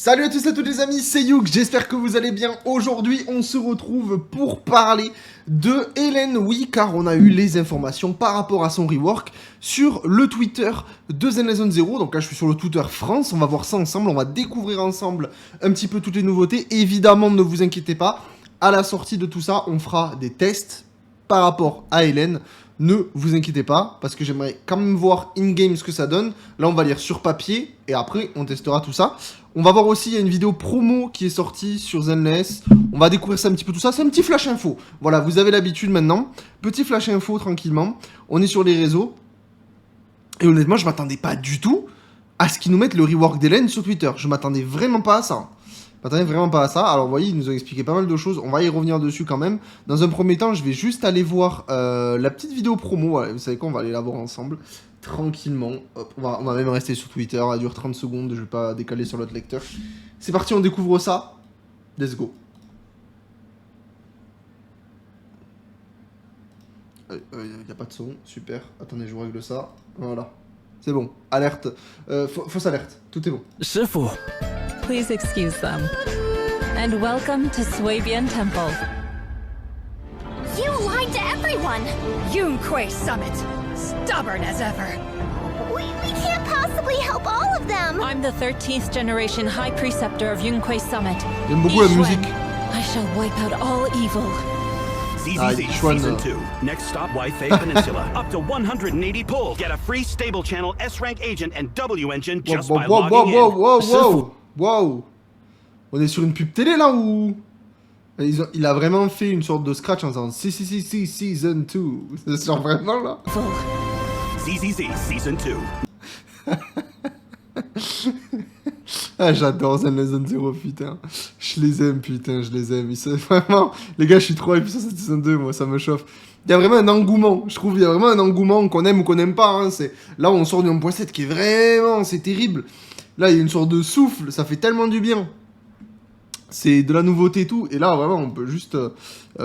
Salut à tous et à toutes les amis, c'est Youk, j'espère que vous allez bien. Aujourd'hui, on se retrouve pour parler de Hélène, oui, car on a eu les informations par rapport à son rework sur le Twitter de Zenless Zero. Donc là, je suis sur le Twitter France, on va voir ça ensemble, on va découvrir ensemble un petit peu toutes les nouveautés. Évidemment, ne vous inquiétez pas, à la sortie de tout ça, on fera des tests par rapport à Hélène. Ne vous inquiétez pas, parce que j'aimerais quand même voir in-game ce que ça donne. Là, on va lire sur papier, et après, on testera tout ça. On va voir aussi, il y a une vidéo promo qui est sortie sur Zenless. On va découvrir ça un petit peu tout ça. C'est un petit flash info. Voilà, vous avez l'habitude maintenant. Petit flash info, tranquillement. On est sur les réseaux. Et honnêtement, je m'attendais pas du tout à ce qu'ils nous mettent le rework d'Hélène sur Twitter. Je m'attendais vraiment pas à ça. Alors, vous voyez, ils nous ont expliqué pas mal de choses. On va y revenir dessus quand même. Dans un premier temps, je vais juste aller voir la petite vidéo promo. Voilà, vous savez quoi, on va aller la voir ensemble. Tranquillement. Hop, on va même rester sur Twitter. Elle dure 30 secondes. Je vais pas décaler sur l'autre lecteur. C'est parti, on découvre ça. Let's go. Y a pas de son. Super. Attendez, je vous règle ça. Voilà. C'est bon. Alerte. Fausse alerte. Tout est bon. 师傅， Please excuse them. And welcome to Swabian Temple. You lied to everyone! Yunquay Summit, stubborn as ever. We can't possibly help all of them! I'm the 13th generation High Preceptor of Yunquay Summit. J'aime beaucoup la Yixuan. musique. I shall wipe out all evil. ZZZ Yixuan, Season 2. Next stop, Waifei Peninsula. Up to 180 pulls. Get a free stable channel S-Rank agent and W engine just by logging in. Wow. On est sur une pub télé là ou il a vraiment fait une sorte de scratch en disant si Season 2. C'est genre vraiment là. ZZZ Season 2. Ah, j'adore Zenless Zero, putain. Je les aime, putain, je les aime. Vraiment, les gars, je suis trop hype sur cette Season 2, moi, ça me chauffe. Il y a vraiment un engouement, je trouve, il y a vraiment un engouement qu'on aime ou qu'on n'aime pas. Hein. Là, on sort du 1.7 qui est vraiment, c'est terrible. Là, il y a une sorte de souffle, ça fait tellement du bien. C'est de la nouveauté et tout. Et là, vraiment, on peut juste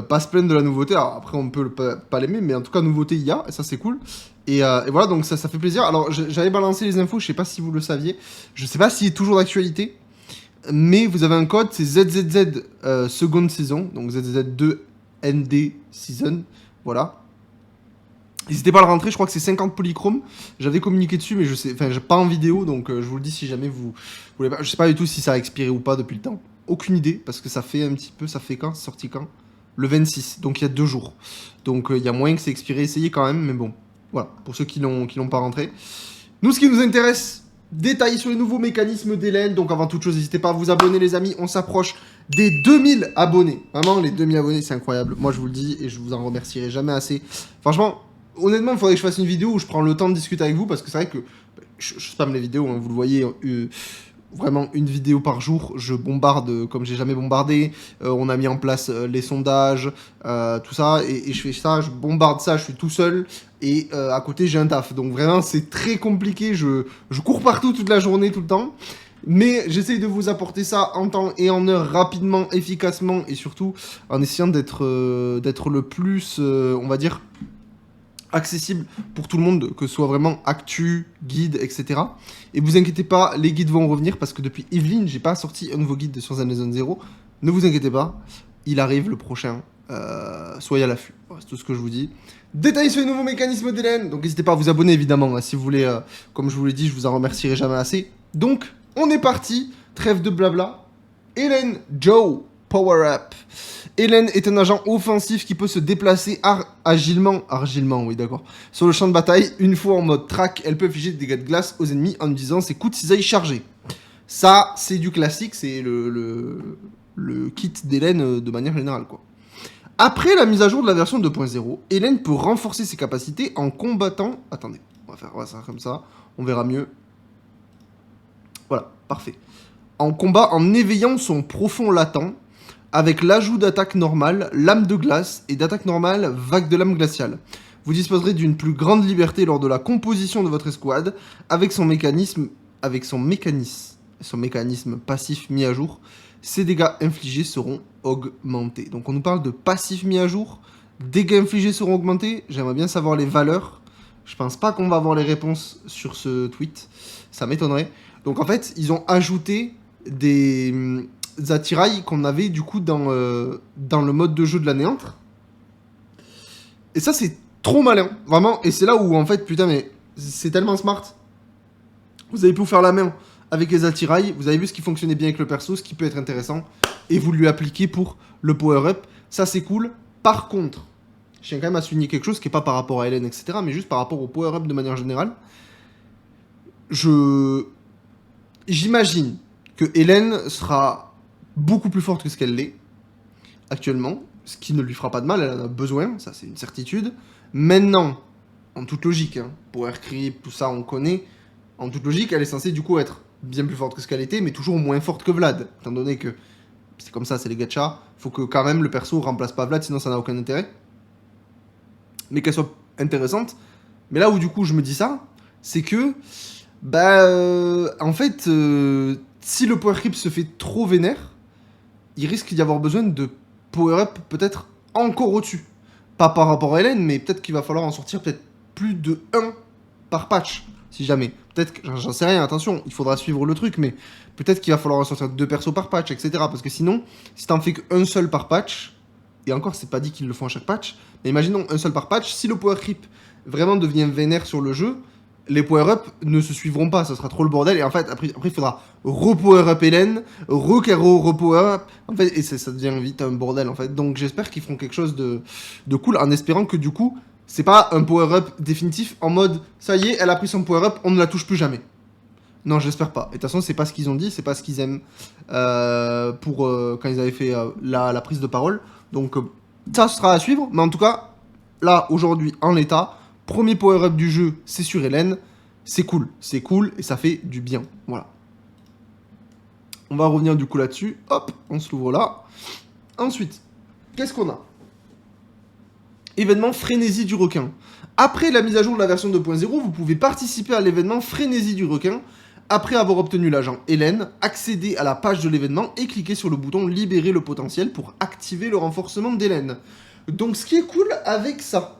pas se plaindre de la nouveauté. Alors, après, on peut pas l'aimer, mais en tout cas, nouveauté, il y a. Et ça, c'est cool. Et voilà, donc ça fait plaisir. Alors, j'avais balancé les infos, je sais pas si vous le saviez. Je sais pas s'il est toujours d'actualité. Mais vous avez un code, c'est ZZZ seconde saison. Donc ZZZ2ND season. Voilà. N'hésitez pas à le rentrer, je crois que c'est 50 polychromes. J'avais communiqué dessus, mais je sais, enfin, j'ai pas en vidéo, donc je vous le dis si jamais vous voulez pas. Je sais pas du tout si ça a expiré ou pas depuis le temps. Aucune idée, parce que ça fait un petit peu, ça fait quand? C'est sorti quand? Le 26, donc il y a 2 jours. Donc il y a moyen que c'est expiré, essayez quand même, mais bon. Voilà, pour ceux qui l'ont pas rentré. Nous, ce qui nous intéresse, détails sur les nouveaux mécanismes d'Hélène. Donc avant toute chose, n'hésitez pas à vous abonner les amis, on s'approche des 2000 abonnés. Vraiment, les 2000 abonnés, c'est incroyable. Moi, je vous le dis, et je vous en remercierai jamais assez. Franchement... Honnêtement, il faudrait que je fasse une vidéo où je prends le temps de discuter avec vous, parce que c'est vrai que je spamme les vidéos, hein, vous le voyez, vraiment une vidéo par jour, je bombarde comme j'ai jamais bombardé, on a mis en place les sondages, tout ça, et je fais ça, je bombarde ça, je suis tout seul, et à côté j'ai un taf, donc vraiment c'est très compliqué, je cours partout toute la journée, tout le temps, mais j'essaye de vous apporter ça en temps et en heure, rapidement, efficacement, et surtout en essayant d'être le plus, on va dire... accessible pour tout le monde, que ce soit vraiment actu, guide, etc. Et vous inquiétez pas, les guides vont revenir parce que depuis Evelyn, j'ai pas sorti un nouveau guide sur Zenless Zero. Ne vous inquiétez pas, il arrive le prochain. Soyez à l'affût. Voilà, c'est tout ce que je vous dis. Détails sur les nouveaux mécanismes d'Hélène. Donc n'hésitez pas à vous abonner évidemment. Hein, si vous voulez, comme je vous l'ai dit, je vous en remercierai jamais assez. Donc, on est parti. Trêve de blabla. Hélène Joe. Power Up. Hélène est un agent offensif qui peut se déplacer agilement, oui d'accord, sur le champ de bataille. Une fois en mode track, elle peut infliger des dégâts de glace aux ennemis en utilisant ses coups de cisaille chargés. Ça, c'est du classique, c'est le kit d'Hélène de manière générale, quoi. Après la mise à jour de la version 2.0, Hélène peut renforcer ses capacités en combattant... Attendez, on va faire ça comme ça, on verra mieux. Voilà, parfait. En combat, en éveillant son profond latent, avec l'ajout d'attaque normale, lame de glace, et d'attaque normale, vague de lame glaciale. Vous disposerez d'une plus grande liberté lors de la composition de votre escouade, avec son mécanisme passif mis à jour. Ces dégâts infligés seront augmentés. Donc on nous parle de passif mis à jour, dégâts infligés seront augmentés, j'aimerais bien savoir les valeurs. Je pense pas qu'on va avoir les réponses sur ce tweet, ça m'étonnerait. Donc en fait, ils ont ajouté des attirails qu'on avait du coup dans le mode de jeu de la néantre. Et ça, c'est trop malin, vraiment. Et c'est là où, en fait, putain, mais c'est tellement smart. Vous avez pu vous faire la main avec les attirails. Vous avez vu ce qui fonctionnait bien avec le perso, ce qui peut être intéressant. Et vous lui appliquez pour le power-up. Ça, c'est cool. Par contre, je tiens quand même à souligner quelque chose qui n'est pas par rapport à Hélène, etc. Mais juste par rapport au power-up de manière générale. J'imagine que Hélène sera beaucoup plus forte que ce qu'elle l'est actuellement. Ce qui ne lui fera pas de mal, elle en a besoin, ça c'est une certitude. Maintenant, en toute logique, hein, Power Creep, tout ça on connaît, en toute logique, elle est censée du coup être bien plus forte que ce qu'elle était, mais toujours moins forte que Vlad, étant donné que c'est comme ça, c'est les gachas, faut que quand même le perso remplace pas Vlad, sinon ça n'a aucun intérêt. Mais qu'elle soit intéressante. Mais là où du coup je me dis ça, c'est que, en fait, si le Power Creep se fait trop vénère, il risque d'y avoir besoin de power-up peut-être encore au-dessus. Pas par rapport à Hélène, mais peut-être qu'il va falloir en sortir peut-être plus de 1 par patch, si jamais. Peut-être que, j'en sais rien, attention, il faudra suivre le truc, mais peut-être qu'il va falloir en sortir 2 persos par patch, etc. Parce que sinon, si t'en fais qu'un seul par patch, et encore, c'est pas dit qu'ils le font à chaque patch, mais imaginons un seul par patch, si le power creep vraiment devient vénère sur le jeu, les power-up ne se suivront pas, ça sera trop le bordel, et en fait, après il faudra re-power-up Hélène, re-power-up, en fait, et ça devient vite un bordel, en fait. Donc j'espère qu'ils feront quelque chose de cool, en espérant que du coup, c'est pas un power-up définitif, en mode, ça y est, elle a pris son power-up, on ne la touche plus jamais. Non, j'espère pas. Et de toute façon, c'est pas ce qu'ils ont dit, c'est pas ce qu'ils aiment quand ils avaient fait la prise de parole. Donc ça sera à suivre, mais en tout cas, là, aujourd'hui, en l'état, premier power-up du jeu, c'est sur Hélène. C'est cool et ça fait du bien. Voilà. On va revenir du coup là-dessus. Hop, on se l'ouvre là. Ensuite, qu'est-ce qu'on a? Événement Frénésie du requin. Après la mise à jour de la version 2.0, vous pouvez participer à l'événement Frénésie du requin. Après avoir obtenu l'agent Hélène, accédez à la page de l'événement et cliquez sur le bouton Libérer le potentiel pour activer le renforcement d'Hélène. Donc ce qui est cool avec ça,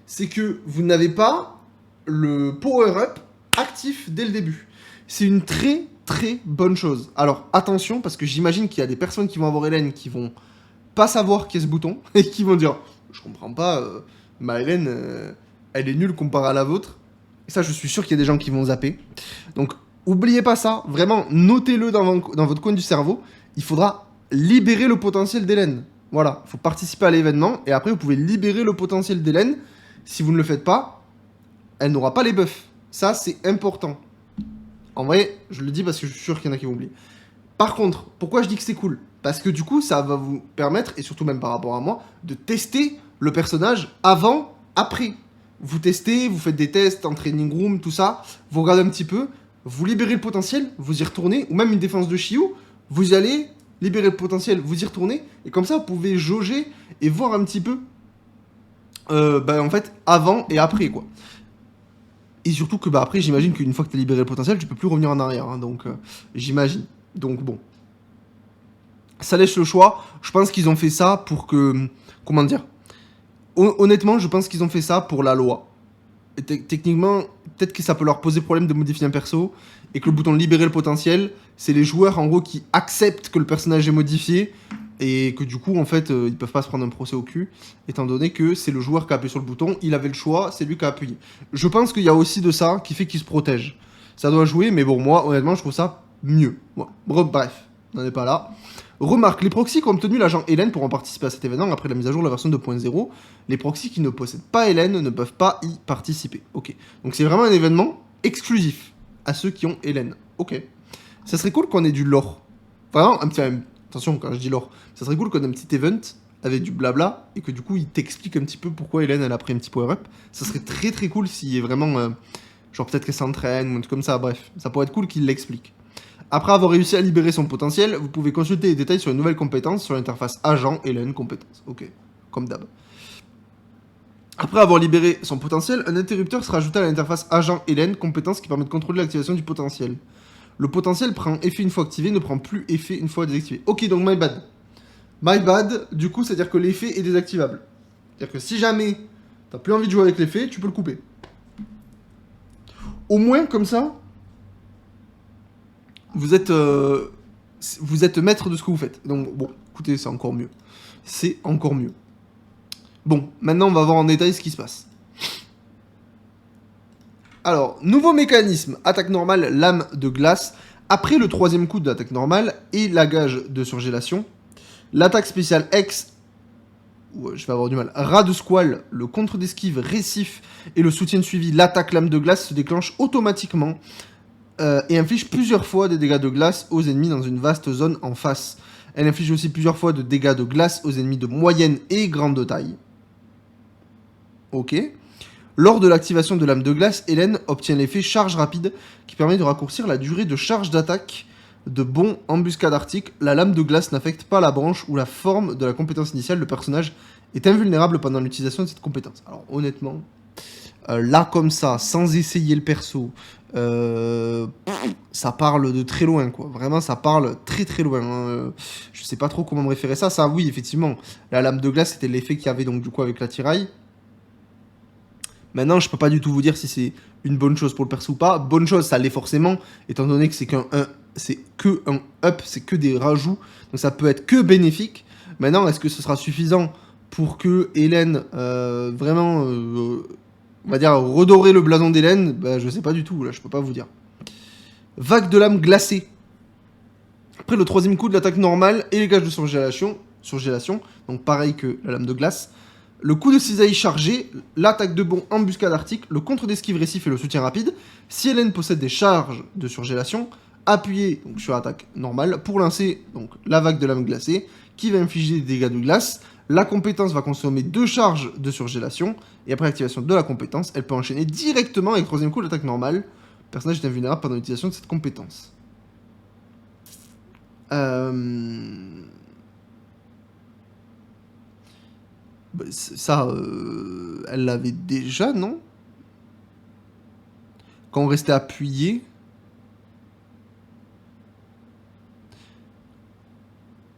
c'est que vous n'avez pas le power-up actif dès le début. C'est une très très bonne chose. Alors attention, parce que j'imagine qu'il y a des personnes qui vont avoir Hélène qui vont pas savoir qu'est ce bouton et qui vont dire « Je comprends pas, ma Hélène, elle est nulle comparée à la vôtre. » Et ça, je suis sûr qu'il y a des gens qui vont zapper. Donc, oubliez pas ça. Vraiment, notez-le dans votre coin du cerveau. Il faudra libérer le potentiel d'Hélène. Voilà, il faut participer à l'événement. Et après, vous pouvez libérer le potentiel d'Hélène. Si vous ne le faites pas, elle n'aura pas les buffs. Ça, c'est important. En vrai, je le dis parce que je suis sûr qu'il y en a qui vont oublier. Par contre, pourquoi je dis que c'est cool? Parce que du coup, ça va vous permettre, et surtout même par rapport à moi, de tester le personnage avant, après. Vous testez, vous faites des tests en training room, tout ça, vous regardez un petit peu, vous libérez le potentiel, vous y retournez, ou même une défense de Chiou, vous y allez, libérer le potentiel, vous y retournez, et comme ça vous pouvez jauger et voir un petit peu, en fait, avant et après, quoi. Et surtout que, après, j'imagine qu'une fois que tu as libéré le potentiel, tu peux plus revenir en arrière, hein, donc j'imagine. Donc bon. Ça laisse le choix, je pense qu'ils ont fait ça pour que, comment dire, honnêtement, je pense qu'ils ont fait ça pour la loi. Et techniquement, peut-être que ça peut leur poser problème de modifier un perso, et que le bouton libérer le potentiel, c'est les joueurs en gros qui acceptent que le personnage est modifié, et que du coup, en fait, ils peuvent pas se prendre un procès au cul, étant donné que c'est le joueur qui a appuyé sur le bouton, il avait le choix, c'est lui qui a appuyé. Je pense qu'il y a aussi de ça qui fait qu'il se protège. Ça doit jouer, mais bon, moi, honnêtement, je trouve ça mieux. Voilà. Bref, on n'en est pas là. Remarque, les proxys qui ont obtenu l'agent Hélène pourront participer à cet événement après la mise à jour de la version 2.0. Les proxys qui ne possèdent pas Hélène ne peuvent pas y participer. Ok. Donc c'est vraiment un événement exclusif à ceux qui ont Hélène. Ok. Ça serait cool qu'on ait du lore. Vraiment, un petit... Attention, quand je dis lore, ça serait cool qu'on ait un petit event avec du blabla et que du coup il t'explique un petit peu pourquoi Hélène elle a pris un petit power-up. Ça serait très très cool s'il y ait vraiment... genre peut-être qu'elle s'entraîne ou un truc comme ça. Bref, ça pourrait être cool qu'il l'explique. Après avoir réussi à libérer son potentiel, vous pouvez consulter les détails sur une nouvelle compétence sur l'interface agent Hélène compétence. Ok, comme d'hab. Après avoir libéré son potentiel, un interrupteur sera ajouté à l'interface agent Hélène compétence qui permet de contrôler l'activation du potentiel. Le potentiel prend effet une fois activé, ne prend plus effet une fois désactivé. Ok, donc my bad. My bad, du coup, c'est-à-dire que l'effet est désactivable. C'est-à-dire que si jamais t'as plus envie de jouer avec l'effet, tu peux le couper. Au moins, comme ça... vous êtes maître de ce que vous faites. Donc bon, écoutez, c'est encore mieux. C'est encore mieux. Bon, maintenant on va voir en détail ce qui se passe. Alors, nouveau mécanisme, attaque normale, lame de glace. Après le troisième coup de l'attaque normale et la gage de surgélation, l'attaque spéciale X, je vais avoir du mal, rat de squale, le contre d'esquive, récif et le soutien de suivi, l'attaque lame de glace se déclenche automatiquement et inflige plusieurs fois des dégâts de glace aux ennemis dans une vaste zone en face. Elle inflige aussi plusieurs fois de dégâts de glace aux ennemis de moyenne et grande taille. Ok. Lors de l'activation de lame de glace, Hélène obtient l'effet charge rapide qui permet de raccourcir la durée de charge d'attaque de bon embuscade arctique. La lame de glace n'affecte pas la branche ou la forme de la compétence initiale. Le personnage est invulnérable pendant l'utilisation de cette compétence. Alors honnêtement, là comme ça, sans essayer le perso, ça parle de très loin quoi. Vraiment ça parle très très loin. Hein. Je sais pas trop comment me référer ça. Ça oui effectivement, la lame de glace c'était l'effet qu'il y avait donc du coup avec la tiraille. Maintenant, je peux pas du tout vous dire si c'est une bonne chose pour le perso ou pas. Bonne chose, ça l'est forcément, étant donné que c'est que un up, c'est que des rajouts. Donc ça peut être que bénéfique. Maintenant, est-ce que ce sera suffisant pour que Hélène, vraiment, on va dire, redorer le blason d'Hélène? Bah, je sais pas du tout, là, je peux pas vous dire. Vague de lame glacée. Après le troisième coup de l'attaque normale et les gages de surgélation, donc pareil que la lame de glace. Le coup de cisaille chargé, l'attaque de bond embuscade arctique, le contre d'esquive récif et le soutien rapide. Si Hélène possède des charges de surgélation, appuyez donc, sur l'attaque normale pour lancer donc, la vague de lame glacée qui va infliger des dégâts de glace. La compétence va consommer 2 charges de surgélation et après l'activation de la compétence, elle peut enchaîner directement avec le troisième coup de l'attaque normale. Le personnage est invulnérable pendant l'utilisation de cette compétence. Ça, elle l'avait déjà, non? Quand on restait appuyé.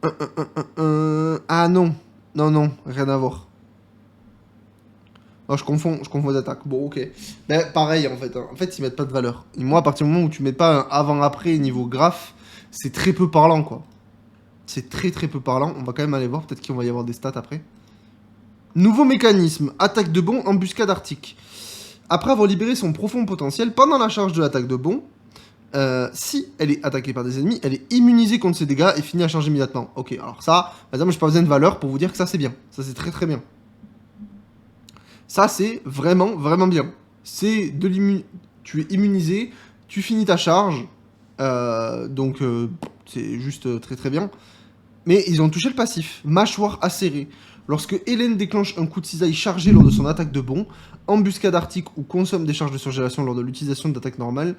Ah non. Non, rien à voir. Oh, je confonds les attaques. Bon, ok. Mais pareil, en fait. En fait, ils mettent pas de valeur. Et moi, à partir du moment où tu mets pas un avant-après niveau graphe, c'est très peu parlant, quoi. C'est très peu parlant. On va quand même aller voir. Peut-être qu'il va y avoir des stats après. Nouveau mécanisme, attaque de bond, embuscade arctique. Après avoir libéré son profond potentiel, pendant la charge de l'attaque de bond, si elle est attaquée par des ennemis, elle est immunisée contre ses dégâts et finit à charger immédiatement. Ok, alors ça, par exemple, je n'ai pas besoin de valeur pour vous dire que ça c'est bien. Ça c'est très bien. Ça c'est vraiment bien. C'est de tu es immunisé, tu finis ta charge, donc c'est juste très bien. Mais ils ont touché le passif, mâchoire acérée. Lorsque Hélène déclenche un coup de cisaille chargé lors de son attaque de bond, embuscade arctique ou consomme des charges de surgélation lors de l'utilisation d'attaque normale,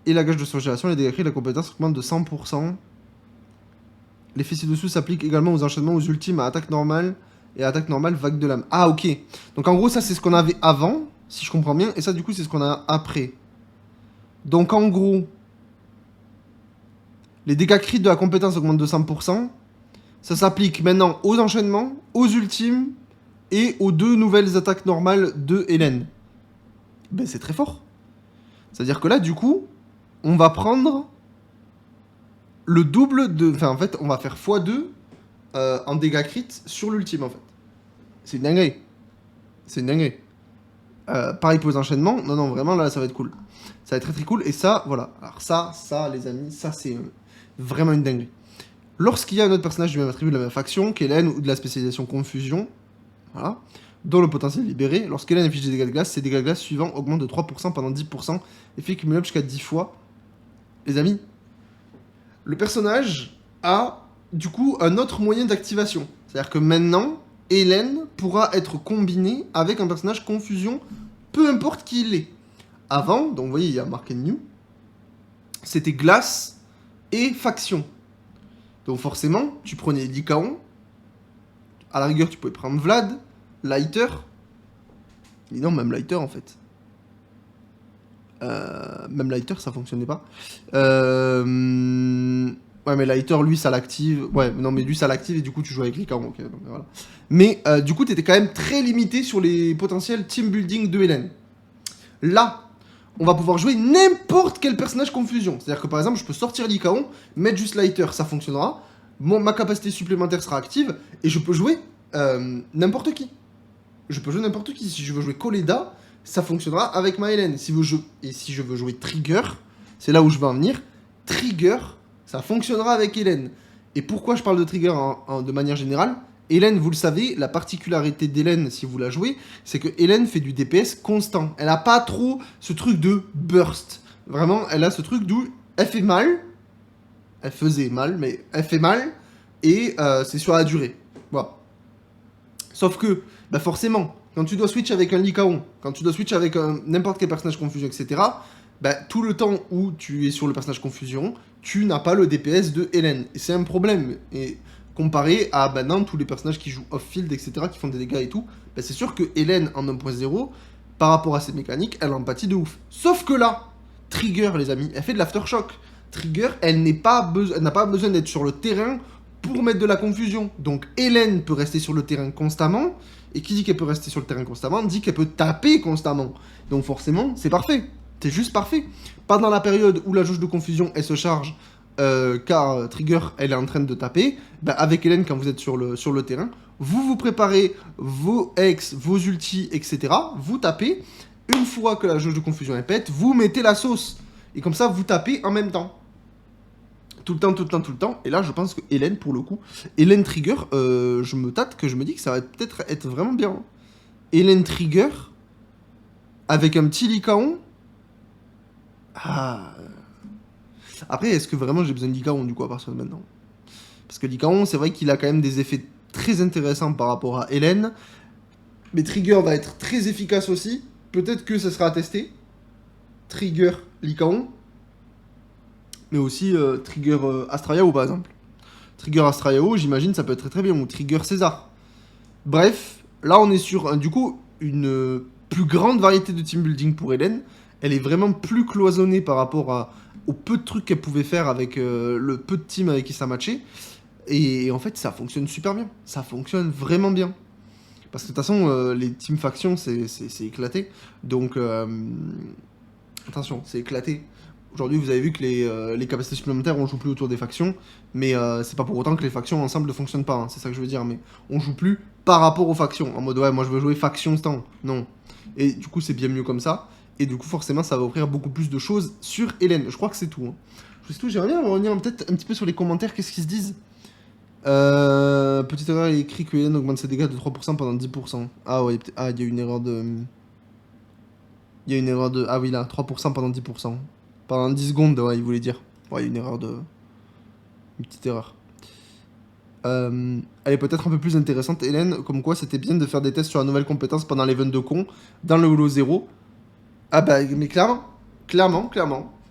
et la gage de surgélation, les dégâts critiques de la compétence augmentent de 100%. L'effet ci-dessous s'applique également aux enchaînements aux ultimes à attaque normale et à attaque normale vague de lame. Ah ok. Donc en gros ça c'est ce qu'on avait avant, si je comprends bien, et ça du coup c'est ce qu'on a après. Donc en gros, les dégâts critiques de la compétence augmentent de 100%. Ça s'applique maintenant aux enchaînements, aux ultimes et aux 2 nouvelles attaques normales de Hélène. Ben c'est très fort. C'est-à-dire que là, du coup, on va prendre le double de... Enfin, en fait, on va faire x2 en dégâts crit sur l'ultime, en fait. C'est une dinguerie. C'est une dinguerie. Pareil pour les enchaînements. Non, vraiment, là, ça va être cool. Ça va être très cool. Et ça, voilà. Alors ça, les amis, ça, c'est vraiment une dinguerie. Lorsqu'il y a un autre personnage du même attribut de la même faction qu'Hélène ou de la spécialisation confusion, voilà, dont le potentiel est libéré, lorsqu'Hélène inflige des dégâts de glace, ses dégâts de glace suivants augmentent de 3% pendant 10%, effet cumulable jusqu'à 10 fois. Les amis, le personnage a du coup un autre moyen d'activation. C'est-à-dire que maintenant, Hélène pourra être combinée avec un personnage confusion, peu importe qui il est. Avant, donc vous voyez, il y a marqué New, c'était glace et faction. Donc forcément, tu prenais Lycaon, à la rigueur tu pouvais prendre Vlad, Lighter, et non, même Lighter en fait. Même Lighter ça fonctionnait pas. Ouais mais Lighter lui ça l'active, ouais non mais lui ça l'active et du coup tu joues avec Lycaon, ok, donc, voilà. Mais du coup t'étais quand même très limité sur les potentiels team building de Hélène. Là, on va pouvoir jouer n'importe quel personnage confusion. C'est-à-dire que par exemple, je peux sortir Lycaon, mettre juste Lighter, ça fonctionnera. Ma capacité supplémentaire sera active et je peux jouer n'importe qui. Je peux jouer n'importe qui. Si je veux jouer Coleda, ça fonctionnera avec ma Hélène. Et si je veux jouer Trigger, c'est là où je vais en venir. Trigger, ça fonctionnera avec Hélène. Et pourquoi je parle de Trigger de manière générale? Hélène, vous le savez, la particularité d'Hélène, si vous la jouez, c'est que Hélène fait du DPS constant. Elle a pas trop ce truc de burst. Vraiment, elle a ce truc d'où elle fait mal. Elle faisait mal, mais elle fait mal. Et c'est sur la durée. Voilà. Sauf que, bah forcément, quand tu dois switch avec un Lycaon, quand tu dois switch avec n'importe quel personnage confusion, etc., bah, tout le temps où tu es sur le personnage confusion, tu n'as pas le DPS de Hélène. Et c'est un problème. Et comparé à maintenant tous les personnages qui jouent off-field, etc., qui font des dégâts et tout, bah, c'est sûr que Hélène en 1.0, par rapport à ses mécaniques, elle empathie de ouf. Sauf que là, Trigger, les amis, elle fait de l'aftershock. Trigger, elle n'a pas besoin d'être sur le terrain pour mettre de la confusion. Donc Hélène peut rester sur le terrain constamment, et qui dit qu'elle peut rester sur le terrain constamment, dit qu'elle peut taper constamment. Donc forcément, c'est parfait. C'est juste parfait. Pas dans la période où la jauge de confusion, elle se charge, car Trigger, elle est en train de taper. Bah, avec Hélène, quand vous êtes sur le terrain, vous préparez vos ex, vos ultis, etc. Vous tapez. Une fois que la jauge de confusion est pète, vous mettez la sauce. Et comme ça, vous tapez en même temps. Tout le temps, tout le temps, tout le temps. Et là, je pense que Hélène, pour le coup, Hélène Trigger, je me tâte que je me dis que ça va peut-être être vraiment bien. Hélène Trigger, avec un petit Lycaon. Ah. Après, est-ce que vraiment j'ai besoin de Lycaon, du coup, à partir de maintenant? Parce que Lycaon, c'est vrai qu'il a quand même des effets très intéressants par rapport à Hélène. Mais Trigger va être très efficace aussi. Peut-être que ça sera à tester. Trigger Lycaon. Mais aussi Trigger Astrayao, par exemple. Trigger Astrayao, j'imagine, ça peut être très très bien. Ou Trigger César. Bref, là on est sur, du coup, une plus grande variété de team building pour Hélène. Elle est vraiment plus cloisonnée par rapport au peu de trucs qu'elle pouvait faire avec le peu de team avec qui ça matchait. Et en fait, ça fonctionne super bien. Ça fonctionne vraiment bien. Parce que de toute façon, les team factions, c'est éclaté. Donc, attention, c'est éclaté. Aujourd'hui, vous avez vu que les capacités supplémentaires, on joue plus autour des factions. Mais c'est pas pour autant que les factions ensemble ne fonctionnent pas. Hein, c'est ça que je veux dire. Mais on joue plus par rapport aux factions. En mode, ouais, moi je veux jouer faction ce temps. Non. Et du coup, c'est bien mieux comme ça. Et du coup, forcément, ça va offrir beaucoup plus de choses sur Hélène. Je crois que c'est tout. Hein. C'est tout. J'aimerais bien revenir peut-être un petit peu sur les commentaires. Qu'est-ce qu'ils se disent? Petite erreur, il écrit que Hélène augmente ses dégâts de 3% pendant 10%. Ah ouais, ah, il y a une erreur de... Il y a une erreur de... Ah oui, là, 3% pendant 10%. Pendant 10 secondes, ouais, il voulait dire. Ouais, il y a une erreur de... Une petite erreur. Elle est peut-être un peu plus intéressante, Hélène, comme quoi c'était bien de faire des tests sur la nouvelle compétence pendant l'event de con, dans le Holo 0. Ah bah, mais clairement,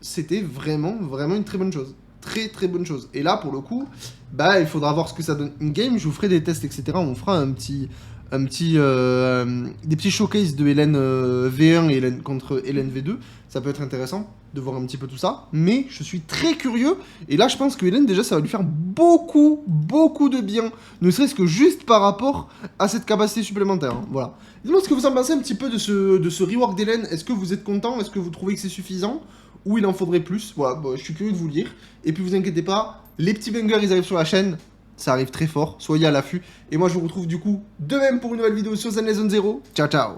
c'était vraiment une très bonne chose. Très très bonne chose. Et là, pour le coup, bah, il faudra voir ce que ça donne in-game. Je vous ferai des tests, etc. On fera des petits showcases de Hélène V1 et Hélène contre Hélène V2. Ça peut être intéressant de voir un petit peu tout ça. Mais je suis très curieux. Et là, je pense que Hélène, déjà, ça va lui faire beaucoup de bien. Ne serait-ce que juste par rapport à cette capacité supplémentaire. Hein. Voilà. Dites-moi ce que vous en pensez un petit peu de ce rework d'Hélène. Est-ce que vous êtes content? Est-ce que vous trouvez que c'est suffisant? Ou il en faudrait plus? Voilà, bon, je suis curieux de vous le dire. Et puis vous inquiétez pas, les petits bangers, ils arrivent sur la chaîne. Ça arrive très fort. Soyez à l'affût. Et moi, je vous retrouve du coup demain pour une nouvelle vidéo sur Zen Zone 0. Ciao, ciao.